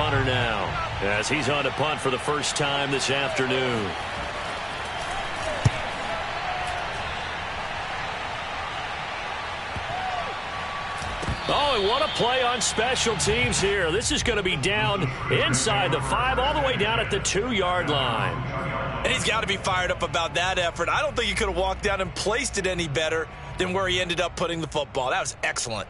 punter now, as he's on to punt for the first time this afternoon. Oh, and what a play on special teams here. This is going to be down inside the 5, all the way down at the 2-yard line. And he's got to be fired up about that effort. I don't think he could have walked down and placed it any better than where he ended up putting the football. That was excellent.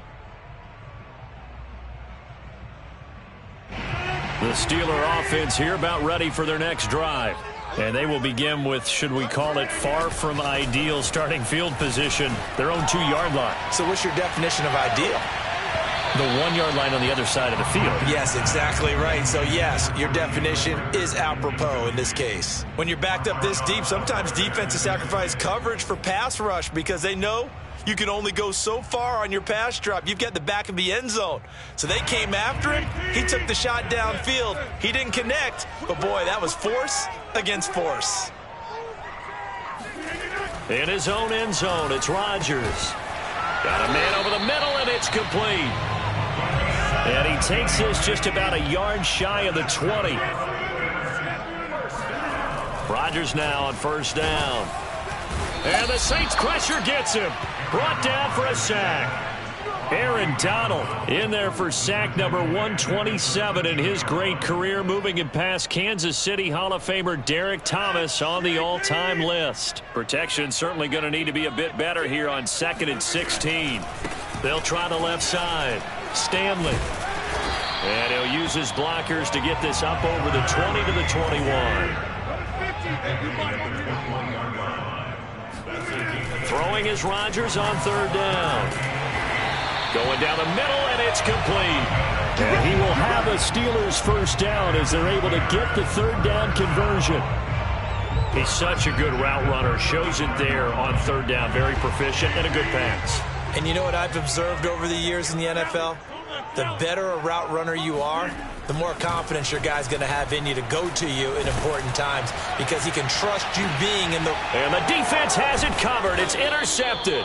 The Steeler offense here about ready for their next drive. And they will begin with, should we call it, far from ideal starting field position, their own 2-yard line. So what's your definition of ideal? The 1-yard line on the other side of the field. Yes, exactly right. So, yes, your definition is apropos in this case. When you're backed up this deep, sometimes defenses sacrifice coverage for pass rush because they know you can only go so far on your pass drop. You've got the back of the end zone. So they came after him. He took the shot downfield. He didn't connect. But, boy, that was force against force. In his own end zone, it's Rodgers. Got a man over the middle, and it's complete. And he takes this just about a yard shy of the 20. Rodgers now on first down. And the Saints pressure gets him. Brought down for a sack. Aaron Donald in there for sack number 127 in his great career, moving it past Kansas City Hall of Famer Derek Thomas on the all-time list. Protection certainly going to need to be a bit better here on 2nd and 16. They'll try the left side. Stanley. And he'll use his blockers to get this up over the 20 to the 21. Throwing is Rodgers on 3rd down. Going down the middle, and it's complete. And he will have a Steelers first down as they're able to get the 3rd down conversion. He's such a good route runner. Shows it there on 3rd down. Very proficient and a good pass. And you know what I've observed over the years in the NFL? The better a route runner you are, the more confidence your guy's going to have in you to go to you in important times because he can trust you being in the... And the defense has it covered. It's intercepted.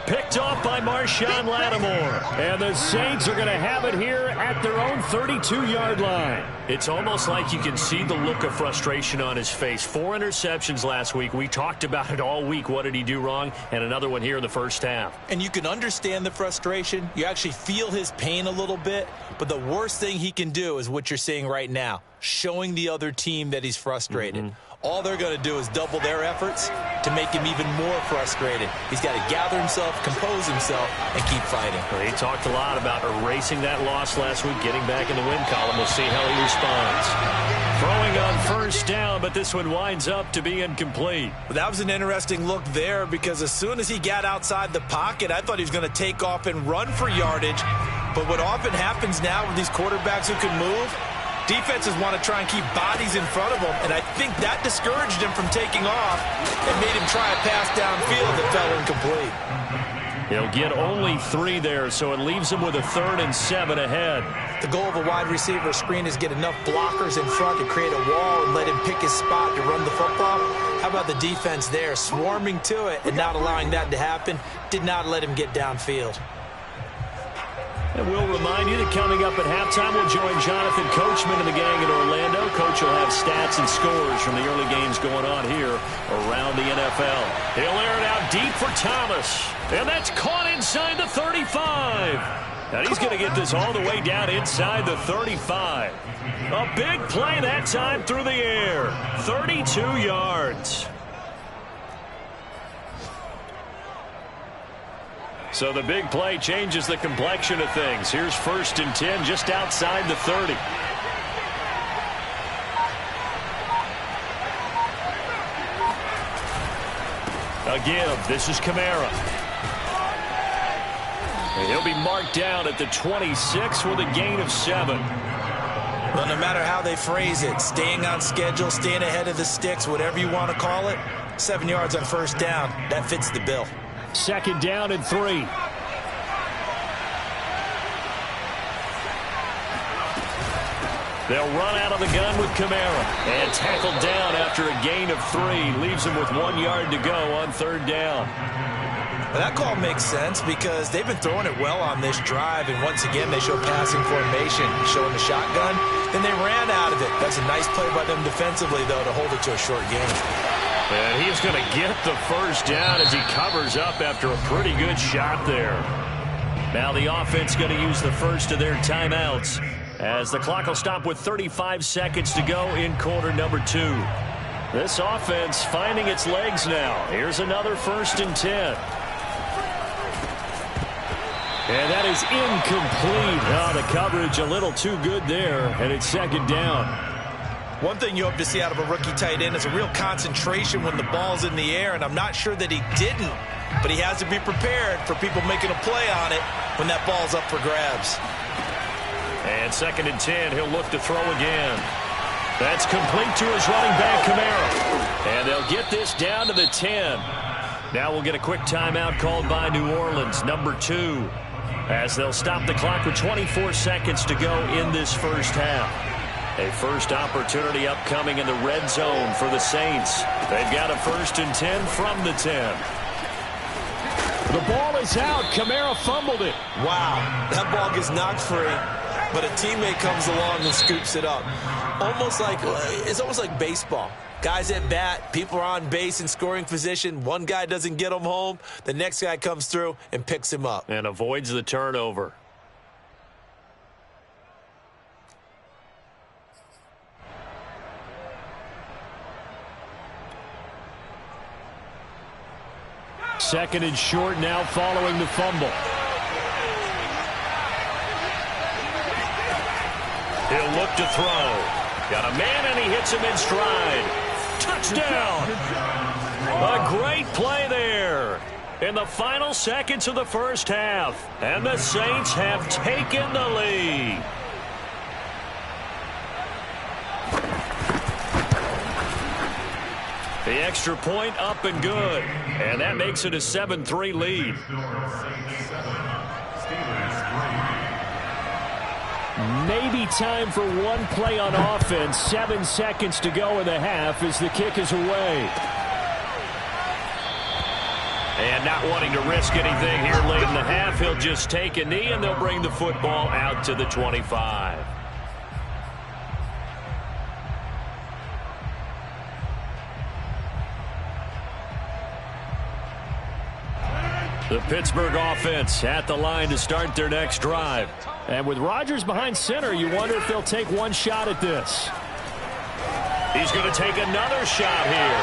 Picked off by Marshawn Lattimore. And the Saints are going to have it here at their own 32-yard line. It's almost like you can see the look of frustration on his face. 4 interceptions last week. We talked about it all week. What did he do wrong? And another one here in the first half. And you can understand the frustration. You actually feel his pain a little bit. But the worst thing he can do is what you're seeing right now, showing the other team that he's frustrated. All they're going to do is double their efforts to make him even more frustrated. He's got to gather himself, compose himself, and keep fighting. Well, he talked a lot about erasing that loss last week, getting back in the win column. We'll see how he responds. Throwing on first down, but this one winds up to be incomplete. Well, that was an interesting look there because as soon as he got outside the pocket, I thought he was going to take off and run for yardage. But what often happens now with these quarterbacks who can move, defenses want to try and keep bodies in front of them, and I think that discouraged him from taking off and made him try a pass downfield that fell incomplete. He'll get only 3 there, so it leaves him with a 3rd and 7 ahead. The goal of a wide receiver screen is get enough blockers in front to create a wall and let him pick his spot to run the football. How about the defense there, swarming to it and not allowing that to happen? Did not let him get downfield. And we'll remind you that coming up at halftime, we'll join Jonathan Coachman and the gang in Orlando. Coach will have stats and scores from the early games going on here around the NFL. He'll air it out deep for Thomas. And that's caught inside the 35. And he's going to get this all the way down inside the 35. A big play that time through the air. 32 yards. So the big play changes the complexion of things. Here's 1st and 10 just outside the 30. A give. This is Kamara. And he'll be marked down at the 26 with a gain of 7. Well, no matter how they phrase it, staying on schedule, staying ahead of the sticks, whatever you want to call it, 7 yards on first down, that fits the bill. 2nd down and 3. They'll run out of the gun with Kamara. And tackled down after a gain of 3. Leaves him with 1 yard to go on 3rd down. Well, that call makes sense because they've been throwing it well on this drive. And once again, they show passing formation, showing the shotgun. then they ran out of it. That's a nice play by them defensively, though, to hold it to a short game. And he's going to get the first down as he covers up after a pretty good shot there. Now the offense going to use the first of their timeouts as the clock will stop with 35 seconds to go in quarter number 2. This offense finding its legs now. Here's another 1st and 10. And that is incomplete. Oh, the coverage a little too good there, and it's 2nd down. One thing you hope to see out of a rookie tight end is a real concentration when the ball's in the air, and I'm not sure that he didn't, but he has to be prepared for people making a play on it when that ball's up for grabs. And 2nd and 10, he'll look to throw again. That's complete to his running back, Kamara. And they'll get this down to the 10. Now we'll get a quick timeout called by New Orleans, number 2, as they'll stop the clock with 24 seconds to go in this first half. A first opportunity upcoming in the red zone for the Saints. They've got a 1st and 10 from the 10. The ball is out. Kamara fumbled it. Wow, that ball gets knocked free, but a teammate comes along and scoops it up. It's almost like baseball. Guys at bat, people are on base in scoring position. One guy doesn't get him home. The next guy comes through and picks him up. And avoids the turnover. Second and short now following the fumble. He'll look to throw. Got a man and he hits him in stride. Touchdown! A great play there in the final seconds of the first half. And the Saints have taken the lead. The extra point up and good. And that makes it a 7-3 lead. Maybe time for one play on offense. 7 seconds to go in the half as the kick is away. And not wanting to risk anything here late in the half, he'll just take a knee and they'll bring the football out to the 25. The Pittsburgh offense at the line to start their next drive. And with Rodgers behind center, you wonder if they'll take one shot at this. He's going to take another shot here.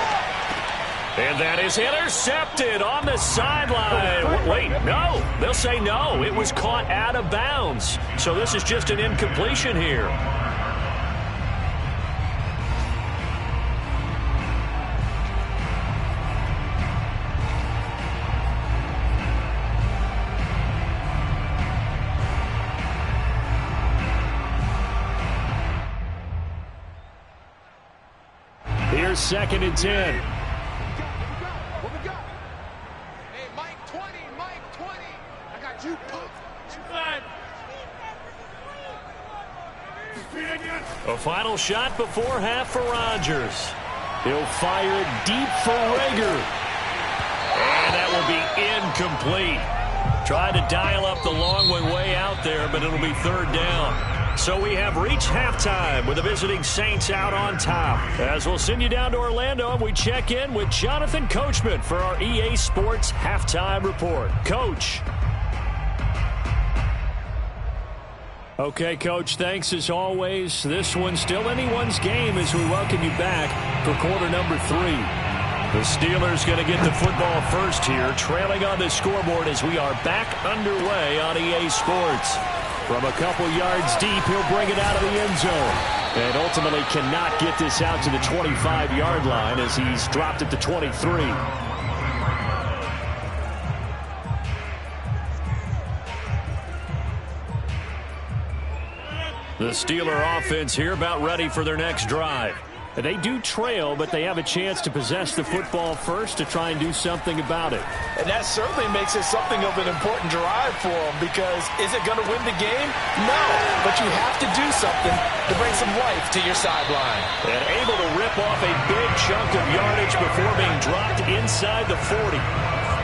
And that is intercepted on the sideline. Wait, no. They'll say no. It was caught out of bounds. So this is just an incompletion here. Here's 2nd and 10. What we got? Hey, Mike 20, Mike 20. I got you pumped. A final shot before half for Rodgers. He'll fire deep for Rager. And that will be incomplete. Tried to dial up the long one way out there, but it'll be 3rd down. So we have reached halftime with the visiting Saints out on top. As we'll send you down to Orlando and we check in with Jonathan Coachman for our EA Sports Halftime Report. Coach. Okay, Coach, thanks as always. This one's still anyone's game as we welcome you back for quarter number 3. The Steelers going to get the football first here, trailing on the scoreboard as we are back underway on EA Sports. From a couple yards deep, he'll bring it out of the end zone. And ultimately cannot get this out to the 25-yard line as he's dropped it to 23. The Steeler offense here about ready for their next drive. They do trail, but they have a chance to possess the football first to try and do something about it. And that certainly makes it something of an important drive for them, because is it going to win the game? No, but you have to do something to bring some life to your sideline. And able to rip off a big chunk of yardage before being dropped inside the 40.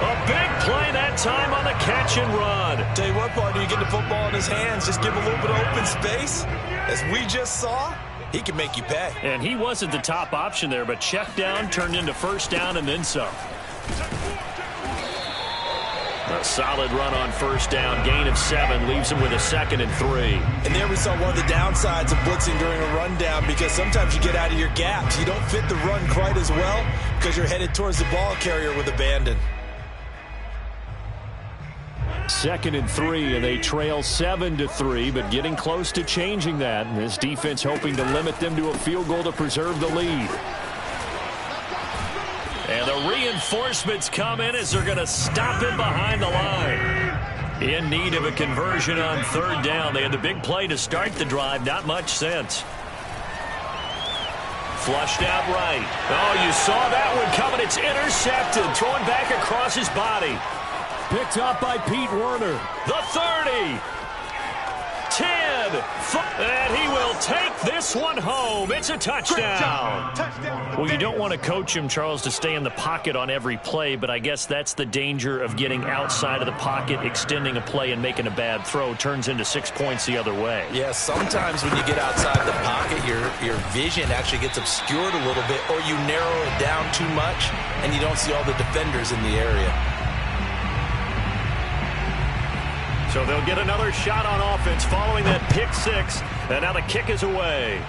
A big play that time on the catch and run. Tell you what, partner, you get the football in his hands, just give him a little bit of open space. As we just saw, he can make you pay. And he wasn't the top option there, but check down turned into first down and then some. A solid run on first down. Gain of 7 leaves him with a 2nd and 3. And there we saw one of the downsides of blitzing during a rundown, because sometimes you get out of your gaps. You don't fit the run quite as well because you're headed towards the ball carrier with abandon. 2nd and 3, and they trail 7-3, but getting close to changing that. And this defense hoping to limit them to a field goal to preserve the lead. And the reinforcements come in as they're going to stop him behind the line. In need of a conversion on third down. They had the big play to start the drive. Not much sense. Flushed out right. Oh, you saw that one coming. It's intercepted. Throwing back across his body. Picked up by Pete Werner. The 30. 10. And he will take this one home. It's a touchdown. Well, you don't want to coach him, Charles, to stay in the pocket on every play, but I guess that's the danger of getting outside of the pocket, extending a play, and making a bad throw. Turns into 6 points the other way. Yeah, sometimes when you get outside the pocket, your vision actually gets obscured a little bit, or you narrow it down too much, and you don't see all the defenders in the area. So they'll get another shot on offense following that pick 6. And now the kick is away.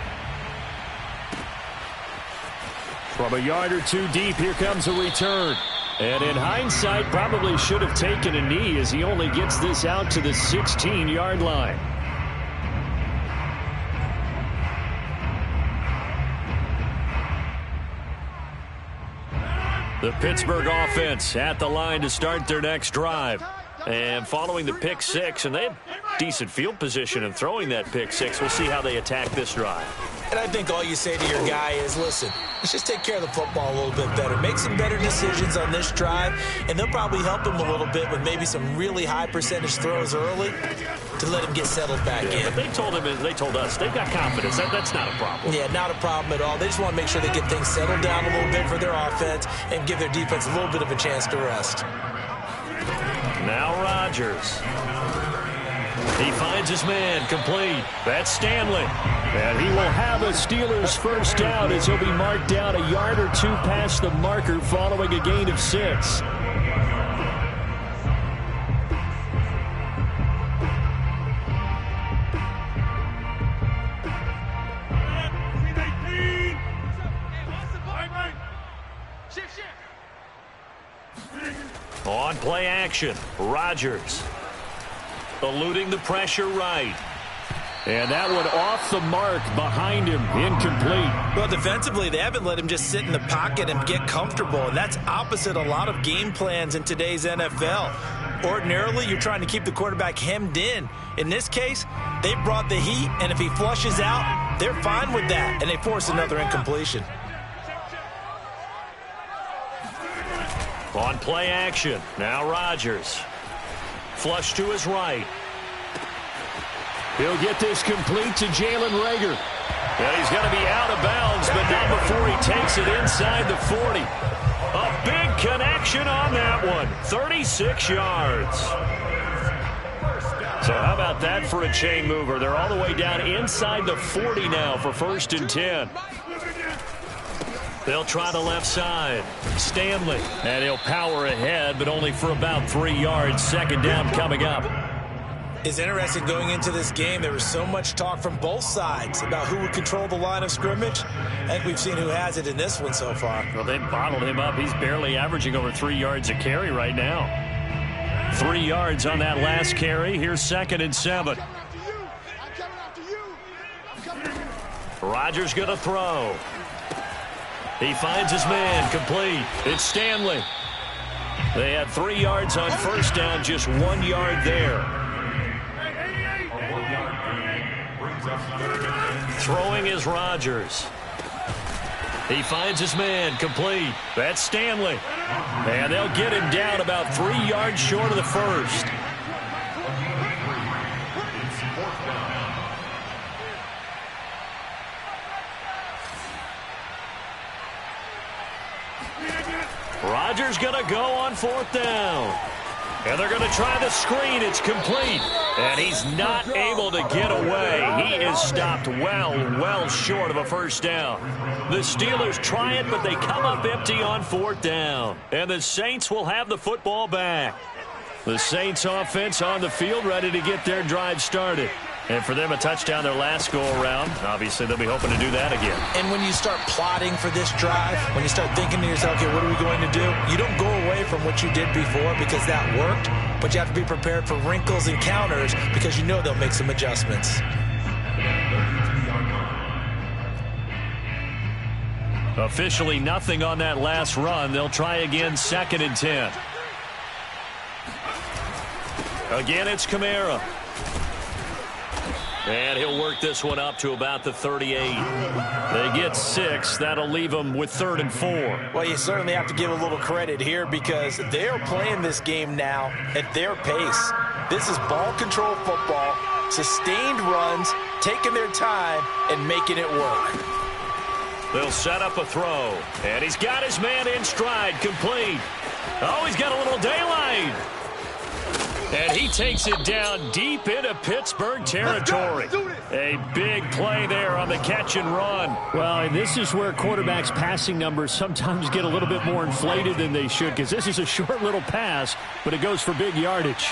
From a yard or two deep, here comes a return. And in hindsight, probably should have taken a knee as he only gets this out to the 16-yard line. The Pittsburgh offense at the line to start their next drive. And following the pick 6, and they had decent field position in throwing that pick 6. We'll see how they attack this drive. And I think all you say to your guy is, listen, let's just take care of the football a little bit better. Make some better decisions on this drive, and they'll probably help him a little bit with maybe some really high percentage throws early to let him get settled back in. But they told us, they've got confidence. That's not a problem. Yeah, not a problem at all. They just want to make sure they get things settled down a little bit for their offense and give their defense a little bit of a chance to rest. Now Rodgers. He finds his man complete. That's Stanley. And he will have a Steelers first down as he'll be marked down a yard or two past the marker following a gain of 6. On play action, Rodgers eluding the pressure right. And that one off the mark behind him, incomplete. Well, defensively, they haven't let him just sit in the pocket and get comfortable, and that's opposite a lot of game plans in today's NFL. Ordinarily, you're trying to keep the quarterback hemmed in. In this case, they brought the heat, and if he flushes out, they're fine with that, and they force another incompletion. On play action, now Rodgers. Flush to his right. He'll get this complete to Jalen Reagor. And he's going to be out of bounds, but not before he takes it inside the 40. A big connection on that one. 36 yards. So how about that for a chain mover? They're all the way down inside the 40 now for 1st and 10. They'll try the left side. Stanley. And he'll power ahead, but only for about 3 yards. 2nd down coming up. It's interesting going into this game. There was so much talk from both sides about who would control the line of scrimmage. I think we've seen who has it in this one so far. Well, they bottled him up. He's barely averaging over 3 yards a carry right now. 3 yards on that last carry. Here's 2nd and 7. Rodgers going to throw. He finds his man complete. It's Stanley. They had 3 yards on first down, just 1 yard there. Throwing is Rodgers. He finds his man complete. That's Stanley. And they'll get him down about 3 yards short of the first. Rodgers going to go on 4th down. And they're going to try the screen. It's complete. And he's not able to get away. He is stopped well short of a 1st down. The Steelers try it, but they come up empty on 4th down. And the Saints will have the football back. The Saints offense on the field, ready to get their drive started. And for them, a touchdown their last go-around. Obviously, they'll be hoping to do that again. And when you start plotting for this drive, when you start thinking to yourself, okay, what are we going to do? You don't go away from what you did before because that worked, but you have to be prepared for wrinkles and counters because you know they'll make some adjustments. Officially nothing on that last run. They'll try again, 2nd and 10. Again, it's Kamara. And he'll work this one up to about the 38. They get 6. That'll leave them with 3rd and 4. Well, you certainly have to give a little credit here because they're playing this game now at their pace. This is ball control football, sustained runs, taking their time, and making it work. They'll set up a throw. And he's got his man in stride, complete. Oh, he's got a little daylight. And he takes it down deep into Pittsburgh territory. A big play there on the catch and run. Well, and this is where quarterbacks' passing numbers sometimes get a little bit more inflated than they should because this is a short little pass, but it goes for big yardage.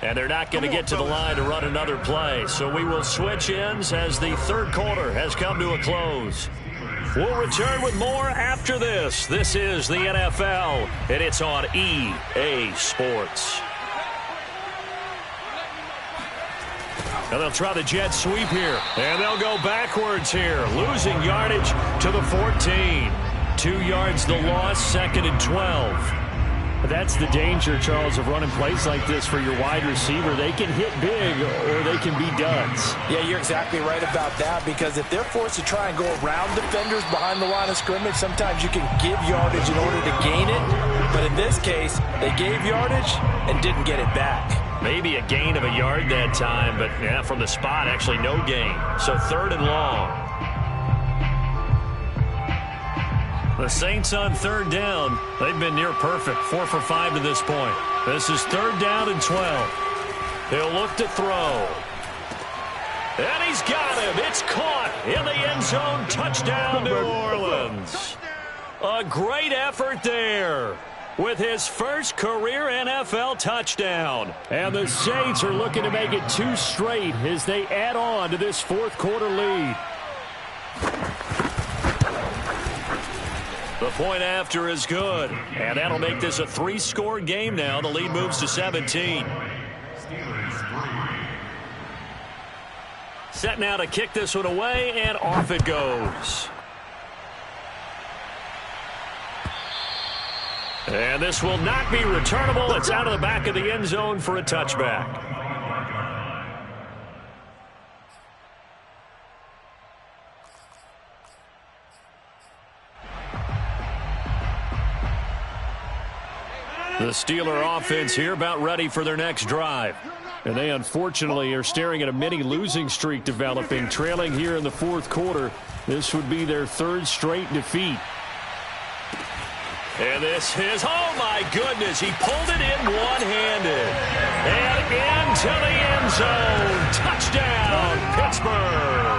And they're not going to get to the line to run another play. So we will switch ends as the 3rd quarter has come to a close. We'll return with more after this. This is the NFL, and it's on EA Sports. And they'll try the jet sweep here. And they'll go backwards here, losing yardage to the 14. 2 yards the loss, 2nd and 12. That's the danger, Charles, of running plays like this for your wide receiver. They can hit big or they can be duds. Yeah, you're exactly right about that because if they're forced to try and go around defenders behind the line of scrimmage, sometimes you can give yardage in order to gain it. But in this case, they gave yardage and didn't get it back. Maybe a gain of a yard that time, but yeah, from the spot, actually no gain. So 3rd and long. The Saints on 3rd down. They've been near perfect, 4 for 5 to this point. This is 3rd down and 12. He'll look to throw. And he's got him. It's caught in the end zone. Touchdown, New Orleans. A great effort there with his first career NFL touchdown. And the Saints are looking to make it 2 straight as they add on to this 4th quarter lead. The point after is good, and that'll make this a 3-score game now. The lead moves to 17. Set now to kick this one away, and off it goes. And this will not be returnable. It's out of the back of the end zone for a touchback. The Steeler offense here about ready for their next drive. And they unfortunately are staring at a mini losing streak developing, trailing here in the 4th quarter. This would be their 3rd straight defeat. And this is, oh my goodness, he pulled it in one-handed. And into the end zone. Touchdown, Pittsburgh.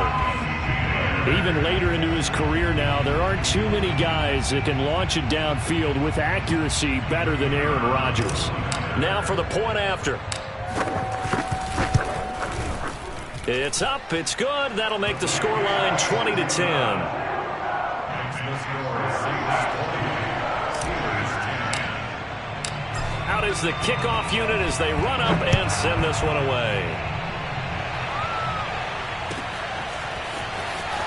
Even later into his career now, there aren't too many guys that can launch it downfield with accuracy better than Aaron Rodgers. Now for the point after. It's up, it's good. That'll make the scoreline 20-10. Out is the kickoff unit as they run up and send this one away.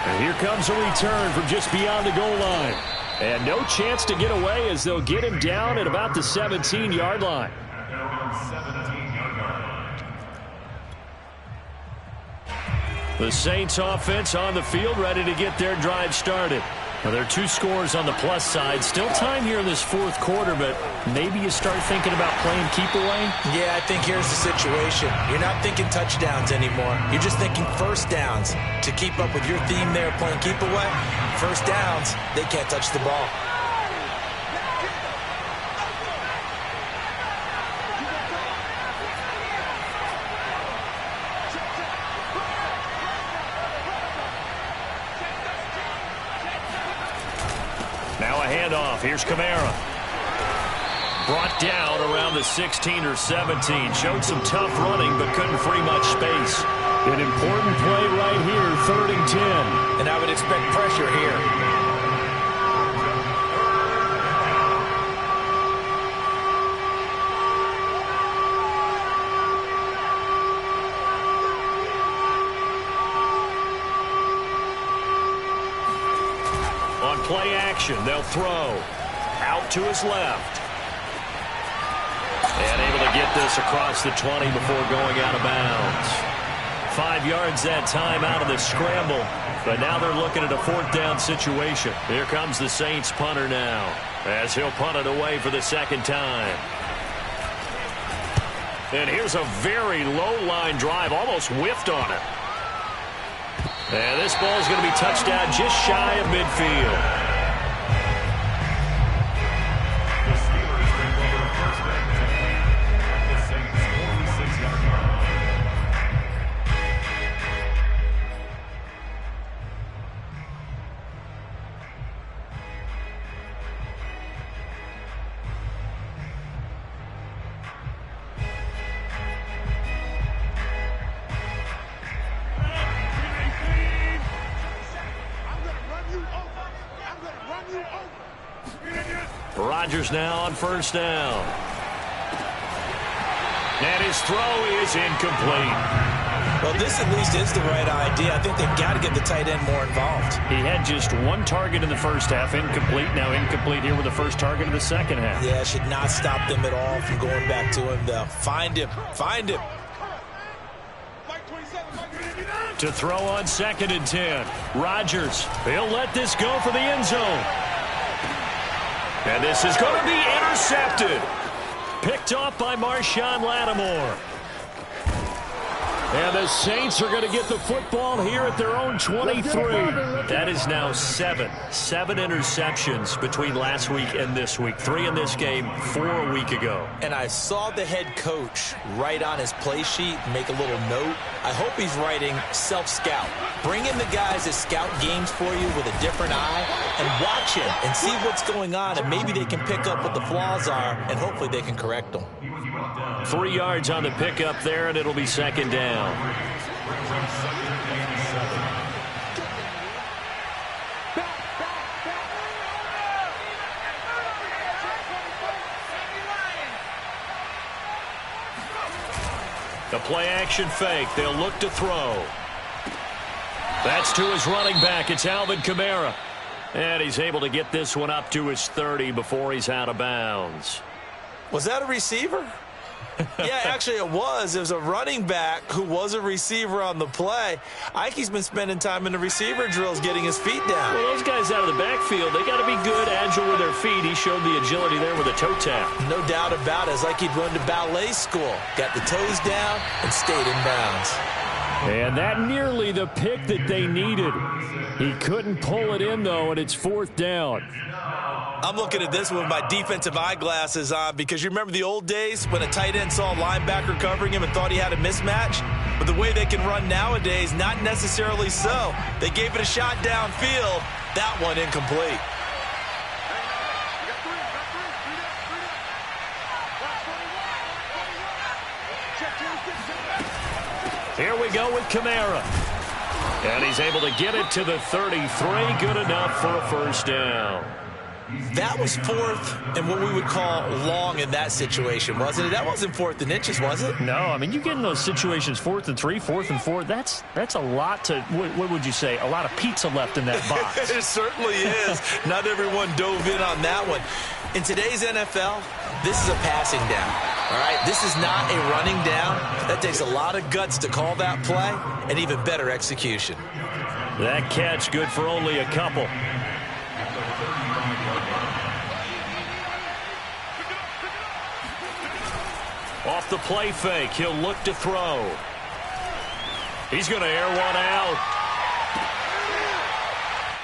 And here comes a return from just beyond the goal line. And no chance to get away as they'll get him down at about the 17-yard line. The Saints offense on the field ready to get their drive started. Well, there are 2 scores on the plus side. Still time here in this fourth quarter, but maybe you start thinking about playing keep away? Yeah, I think here's the situation. You're not thinking touchdowns anymore. You're just thinking first downs. To keep up with your theme there, playing keep away, first downs, they can't touch the ball. Here's Kamara. Brought down around the 16 or 17. Showed some tough running, but couldn't free much space. An important play right here, 3rd and 10. And I would expect pressure here. Play action. They'll throw. Out to his left. And able to get this across the 20 before going out of bounds. 5 yards that time out of the scramble. But now they're looking at a 4th down situation. Here comes the Saints punter now, as he'll punt it away for the 2nd time. And here's a very low line drive. Almost whiffed on it. And this ball is going to be touched down just shy of midfield. Rodgers now on 1st down. And his throw is incomplete. Well, this at least is the right idea. I think they've got to get the tight end more involved. He had just 1 target in the first half, incomplete. Now incomplete here with the first target of the second half. Yeah, should not stop them at all from going back to him, though. Find him. Find him. To throw on 2nd and 10. Rodgers, he'll let this go for the end zone. And this is going to be intercepted. Picked off by Marshawn Lattimore. And the Saints are going to get the football here at their own 23. That is now 7 interceptions between last week and this week. 3 in this game, 4 a week ago. And I saw the head coach write on his play sheet, make a little note. I hope he's writing self-scout. Bring in the guys that scout games for you with a different eye and watch him and see what's going on, and maybe they can pick up what the flaws are, and hopefully they can correct them. 3 yards on the pickup there, and it'll be 2nd down. The play action fake. They'll look to throw. That's to his running back. It's Alvin Kamara. And he's able to get this one up to his 30 before he's out of bounds. Was that a receiver? Yeah, actually it was. It was a running back who was a receiver on the play. Ike's been spending time in the receiver drills getting his feet down. Well, those guys out of the backfield, they got to be good, agile with their feet. He showed the agility there with a toe tap. No doubt about it. It's like he'd run to ballet school. Got the toes down and stayed in bounds. And that nearly the pick that they needed. He couldn't pull it in, though, and it's 4th down. I'm looking at this with my defensive eyeglasses on because you remember the old days when a tight end saw a linebacker covering him and thought he had a mismatch? But the way they can run nowadays, not necessarily so. They gave it a shot downfield. That one incomplete. Here we go with Kamara. And he's able to get it to the 33. Good enough for a 1st down. That was 4th and what we would call long in that situation, wasn't it? That wasn't 4th and inches, was it? No, I mean, you get in those situations 4th and 3, 4th and 4. That's a lot to, what would you say, a lot of pizza left in that box. It certainly is. Not everyone dove in on that one. In today's NFL, this is a passing down, all right? This is not a running down. That takes a lot of guts to call that play and even better execution. That catch good for only a couple. Off the play fake, he'll look to throw. He's going to air one out.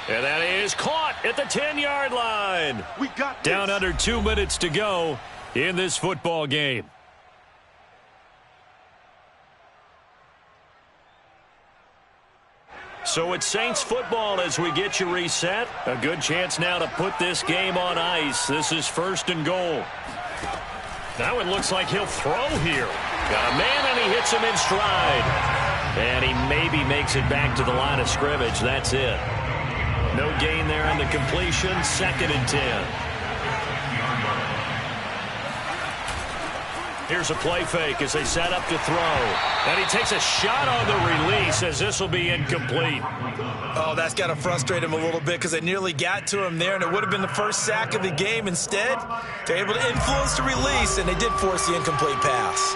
And that is caught at the 10-yard line. We got down this. under 2 minutes to go in this football game. So it's Saints football as we get you reset. A good chance now to put this game on ice. This is 1st and goal. Now it looks like he'll throw here. Got a man, and he hits him in stride. And he maybe makes it back to the line of scrimmage. That's it. No gain there on the completion. 2nd and 10. Here's a play fake as they set up to throw. And he takes a shot on the release as this will be incomplete. Oh, that's got to frustrate him a little bit because they nearly got to him there, and it would have been the first sack of the game. Instead, they're able to influence the release, and they did force the incomplete pass.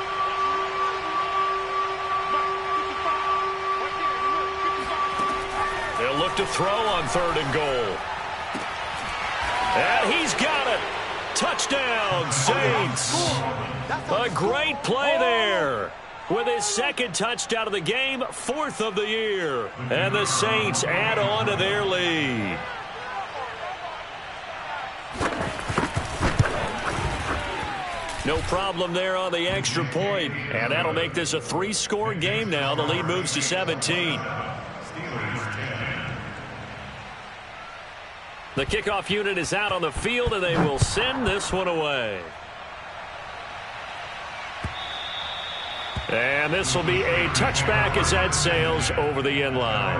They'll look to throw on 3rd and goal. And he's got it. Touchdown, Saints. A great play there. With his 2nd touchdown of the game, 4th of the year. And the Saints add on to their lead. No problem there on the extra point. And that'll make this a 3-score game now. The lead moves to 17. The kickoff unit is out on the field, and they will send this one away. And this will be a touchback as that sails over the end line.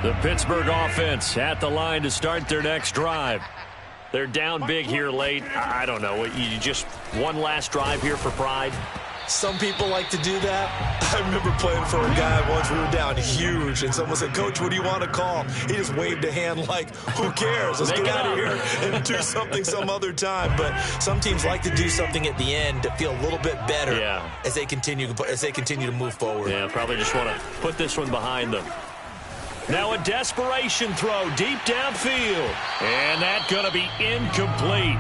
The Pittsburgh offense at the line to start their next drive. They're down big here late. I don't know. You just one last drive here for pride? Some people like to do that. I remember playing for a guy once. We were down huge, and someone said, "Coach, what do you want to call?" He just waved a hand like, who cares? Let's get out of here and do something some other time. But some teams like to do something at the end to feel a little bit better as they continue to move forward. Yeah, probably just want to put this one behind them. Now a desperation throw deep downfield. And that's going to be incomplete.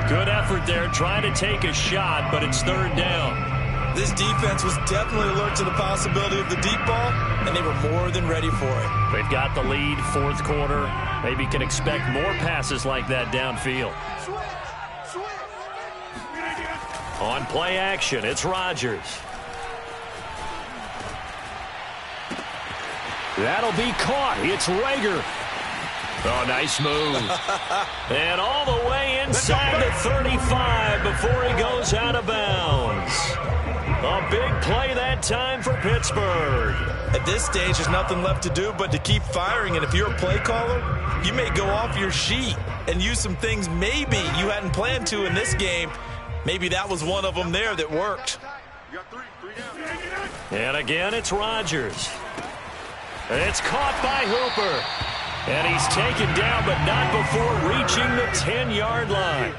Good effort there trying to take a shot, but it's 3rd down. This defense was definitely alert to the possibility of the deep ball, and they were more than ready for it. They've got the lead, 4th quarter. Maybe can expect more passes like that downfield. On play action, it's Rodgers. That'll be caught. It's Rager. Oh, nice move. And all the way inside the 35 before he goes out of bounds. A big play that time for Pittsburgh. At this stage, there's nothing left to do but to keep firing. And if you're a play caller, you may go off your sheet and use some things maybe you hadn't planned to in this game. Maybe that was one of them there that worked. And again, it's Rodgers. It's caught by Hooper. And he's taken down, but not before reaching the 10-yard line.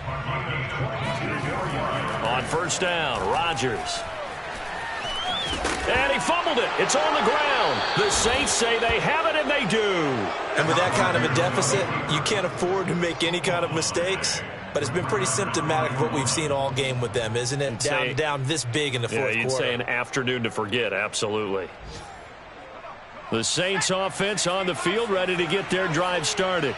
On 1st down, Rodgers. And he fumbled it. It's on the ground. The Saints say they have it, and they do. And with that kind of a deficit, you can't afford to make any kind of mistakes. But it's been pretty symptomatic of what we've seen all game with them, isn't it? Down this big in the 4th quarter. Yeah, you'd say an afternoon to forget, absolutely. The Saints offense on the field, ready to get their drive started.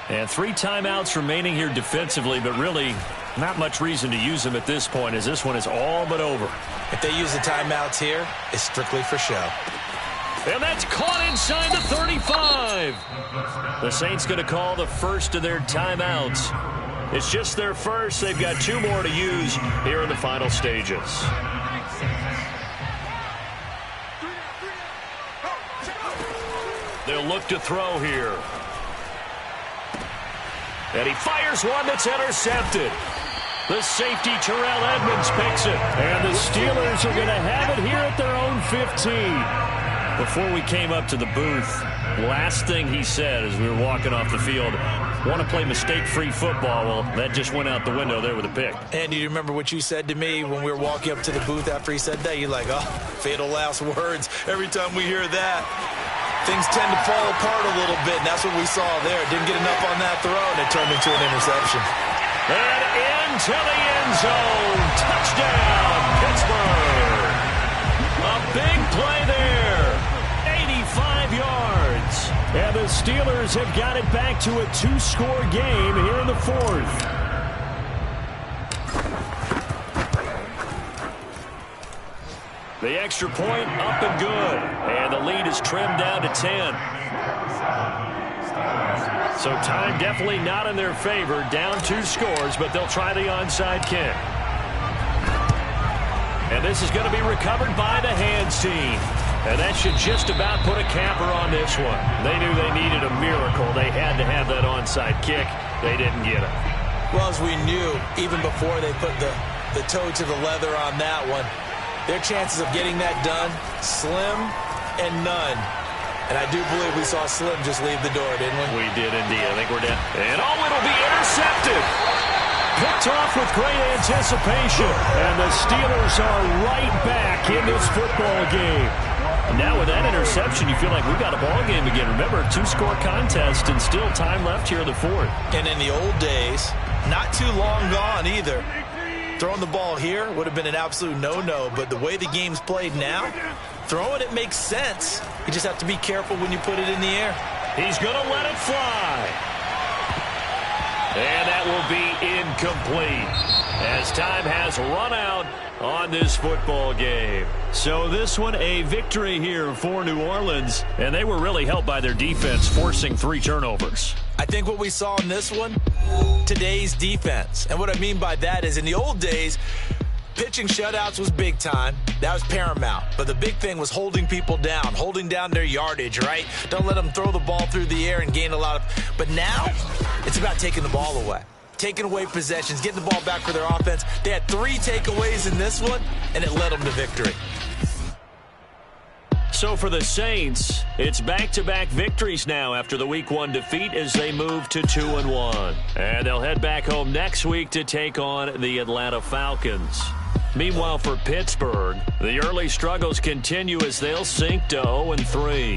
And 3 timeouts remaining here defensively, but really not much reason to use them at this point as this one is all but over. If they use the timeouts here, it's strictly for show. And that's caught inside the 35. The Saints going to call the first of their timeouts. It's just their first. They've got 2 more to use here in the final stages. They'll look to throw here. And he fires one that's intercepted. The safety, Terrell Edmonds, picks it. And the Steelers are going to have it here at their own 15. Before we came up to the booth, last thing he said as we were walking off the field, want to play mistake-free football. Well, that just went out the window there with a pick. And do you remember what you said to me when we were walking up to the booth after he said that? You're like, oh, fatal last words. Every time we hear that, things tend to fall apart a little bit, and that's what we saw there. Didn't get enough on that throw, and it turned into an interception. And into the end zone. Touchdown, Pittsburgh. A big play there. 85 yards. And the Steelers have got it back to a 2-score game here in the fourth. The extra point up and good. And the lead is trimmed down to 10. So time definitely not in their favor. Down 2 scores, but they'll try the onside kick. And this is going to be recovered by the hands team. And that should just about put a capper on this one. They knew they needed a miracle. They had to have that onside kick. They didn't get it. Well, as we knew, even before they put the toe to the leather on that one, their chances of getting that done, slim and none. And I do believe we saw Slim just leave the door, didn't we? We did indeed. I think we're down. And it'll be intercepted. Picked off with great anticipation. And the Steelers are right back in this football game. Now with that interception, you feel like we've got a ball game again. Remember, 2-score contest and still time left here in the fourth. And in the old days, not too long gone either. Throwing the ball here would have been an absolute no-no, but the way the game's played now, throwing it makes sense. You just have to be careful when you put it in the air. He's going to let it fly. And that will be incomplete as time has run out on this football game. So this one a victory here for New Orleans, and they were really helped by their defense forcing 3 turnovers. I think what we saw in this one, today's defense. And what I mean by that is in the old days, pitching shutouts was big time. That was paramount. But the big thing was holding people down, holding down their yardage, right? Don't let them throw the ball through the air and gain a lot of... But now, it's about taking the ball away. Taking away possessions, getting the ball back for their offense. They had 3 takeaways in this one, and it led them to victory. So for the Saints, it's back-to-back victories now after the Week 1 defeat as they move to 2-1. And they'll head back home next week to take on the Atlanta Falcons. Meanwhile, for Pittsburgh, the early struggles continue as they'll sink to 0-3.